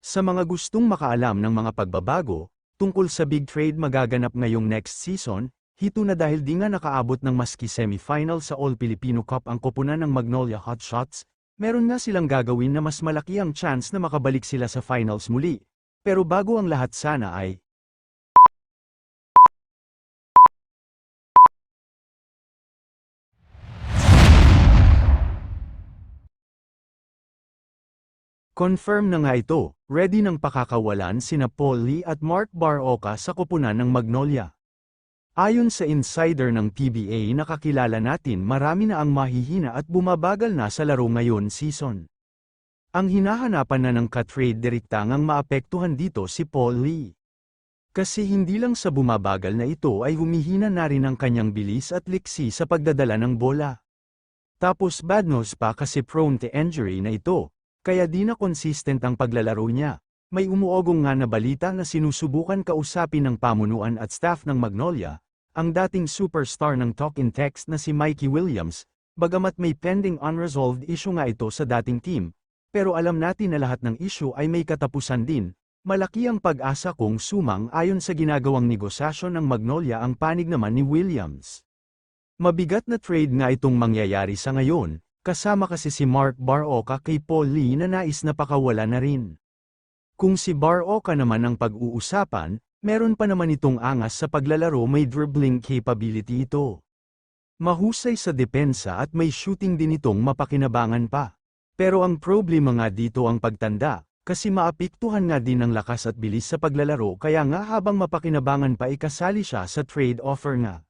Sa mga gustong makaalam ng mga pagbabago, tungkol sa big trade magaganap ngayong next season, hito na dahil di nga nakaabot ng maski semifinal sa All-Filipino Cup ang koponan ng Magnolia Hotshots, meron nga silang gagawin na mas malaki ang chance na makabalik sila sa finals muli. Pero bago ang lahat sana ay confirm na nga ito, ready ng pakakawalan sina Paul Lee at Mark Barroca sa koponan ng Magnolia. Ayon sa insider ng PBA nakakilala natin marami na ang mahihina at bumabagal na sa laro ngayon season. Ang hinahanapan na ng ka-trade direktang ang maapektuhan dito si Paul Lee. Kasi hindi lang sa bumabagal na ito ay humihina na rin ang kanyang bilis at liksi sa pagdadala ng bola. Tapos bad news pa kasi prone to injury na ito. Kaya di na consistent ang paglalaro niya. May umuogong nga na balita na sinusubukan kausapin ng pamunuan at staff ng Magnolia, ang dating superstar ng talk in text na si Mikey Williams, bagamat may pending unresolved issue nga ito sa dating team, pero alam natin na lahat ng issue ay may katapusan din, malaki ang pag-asa kung sumang ayon sa ginagawang negosasyon ng Magnolia ang panig naman ni Williams. Mabigat na trade nga itong mangyayari sa ngayon, kasama kasi si Mark Barroca kay Paul Lee na nais na pakawala na rin. Kung si Barroca naman ang pag-uusapan, meron pa naman itong angas sa paglalaro may dribbling capability ito. Mahusay sa depensa at may shooting din itong mapakinabangan pa. Pero ang problema nga dito ang pagtanda, kasi maapektuhan nga din ang lakas at bilis sa paglalaro kaya nga habang mapakinabangan pa ikasali siya sa trade offer nga.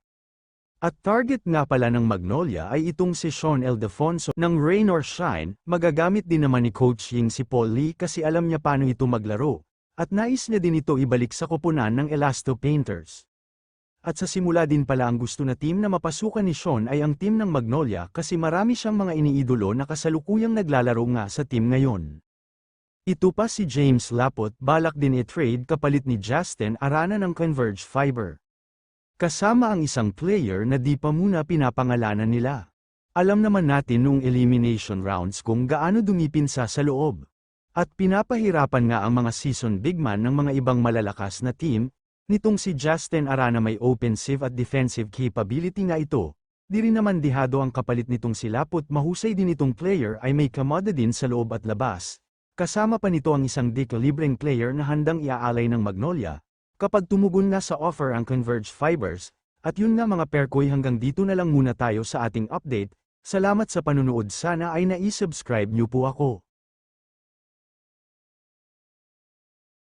At target nga pala ng Magnolia ay itong si Sean Ildefonso ng Rain or Shine, magagamit din naman ni Coach Ying si Paul Lee kasi alam niya paano ito maglaro, at nais niya din ito ibalik sa koponan ng Elasto Painters. At sa simula din pala ang gusto na team na mapasukan ni Sean ay ang team ng Magnolia kasi marami siyang mga iniidolo na kasalukuyang naglalaro nga sa team ngayon. Ito pa si James Lapot balak din i-trade kapalit ni Justin Arana ng Converge Fiber. Kasama ang isang player na di pa muna pinapangalanan nila. Alam naman natin nung elimination rounds kung gaano dumipinsa sa loob. At pinapahirapan nga ang mga season bigman ng mga ibang malalakas na team, nitong si Justin Arana may offensive at defensive capability nga ito. Di rin naman dihado ang kapalit nitong si Laput mahusay din itong player ay may kamada din sa loob at labas. Kasama pa nito ang isang di-kalibreng player na handang iaalay ng Magnolia. Kapag tumugon na sa offer ang Converge Fibers, at yun nga mga perkoy hanggang dito na lang muna tayo sa ating update, salamat sa panunood sana ay nai-subscribe niyo po ako.